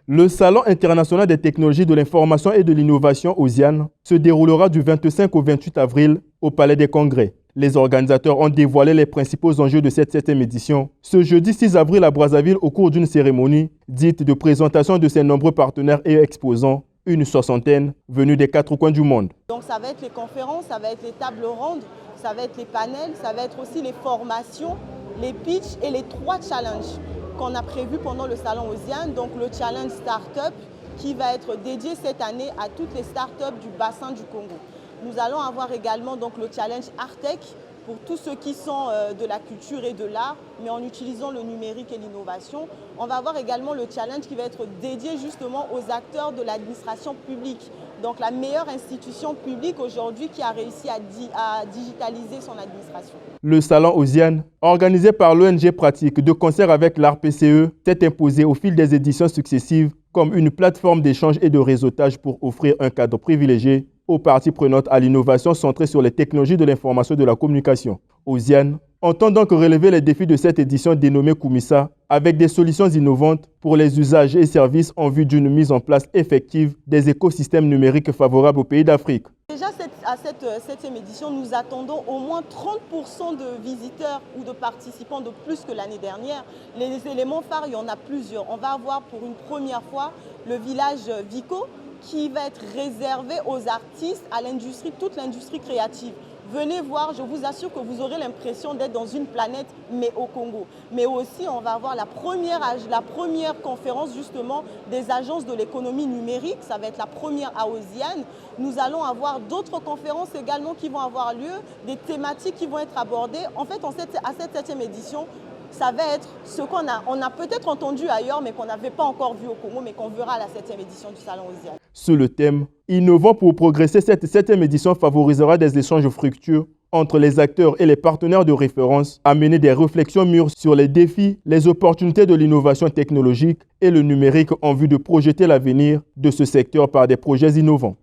Le Salon international des technologies de l'information et de l'innovation OSIAN se déroulera du 25 au 28 avril au Palais des Congrès. Les organisateurs ont dévoilé les principaux enjeux de cette 7e édition ce jeudi 6 avril à Brazzaville au cours d'une cérémonie dite de présentation de ses nombreux partenaires et exposants, une soixantaine venus des 4 coins du monde. Donc ça va être les conférences, ça va être les tables rondes, ça va être les panels, ça va être aussi les formations, les pitchs et les 3 challenges qu'on a prévus pendant le salon OSIAN. Donc le challenge Startup qui va être dédié cette année à toutes les startups du bassin du Congo. Nous allons avoir également donc le challenge Artech pour tous ceux qui sont de la culture et de l'art, mais en utilisant le numérique et l'innovation. On va avoir également le challenge qui va être dédié justement aux acteurs de l'administration publique. Donc la meilleure institution publique aujourd'hui qui a réussi à digitaliser son administration. Le salon OSIAN, organisé par l'ONG Pratique de concert avec l'ARPCE, s'est imposé au fil des éditions successives comme une plateforme d'échange et de réseautage pour offrir un cadre privilégié aux parties prenantes à l'innovation centrée sur les technologies de l'information et de la communication. OSIAN entend donc relever les défis de cette édition dénommée Kumisa avec des solutions innovantes pour les usages et services en vue d'une mise en place effective des écosystèmes numériques favorables aux pays d'Afrique. Déjà à cette 7e édition, nous attendons au moins 30% de visiteurs ou de participants de plus que l'année dernière. Les éléments phares, il y en a plusieurs. On va avoir pour une première fois le village Vico qui va être réservé aux artistes, à l'industrie, toute l'industrie créative. Venez voir, je vous assure que vous aurez l'impression d'être dans une planète, mais au Congo. Mais aussi, on va avoir la première conférence justement des agences de l'économie numérique. Ça va être la première à OSIAN. Nous allons avoir d'autres conférences également qui vont avoir lieu, des thématiques qui vont être abordées. En fait, à cette 7e édition, ça va être ce qu'on a peut-être entendu ailleurs, mais qu'on n'avait pas encore vu au Congo, mais qu'on verra à la 7e édition du Salon OSIAN. Sous le thème « Innovant pour progresser », cette 7e édition favorisera des échanges fructueux entre les acteurs et les partenaires de référence, amener des réflexions mûres sur les défis, les opportunités de l'innovation technologique et le numérique en vue de projeter l'avenir de ce secteur par des projets innovants.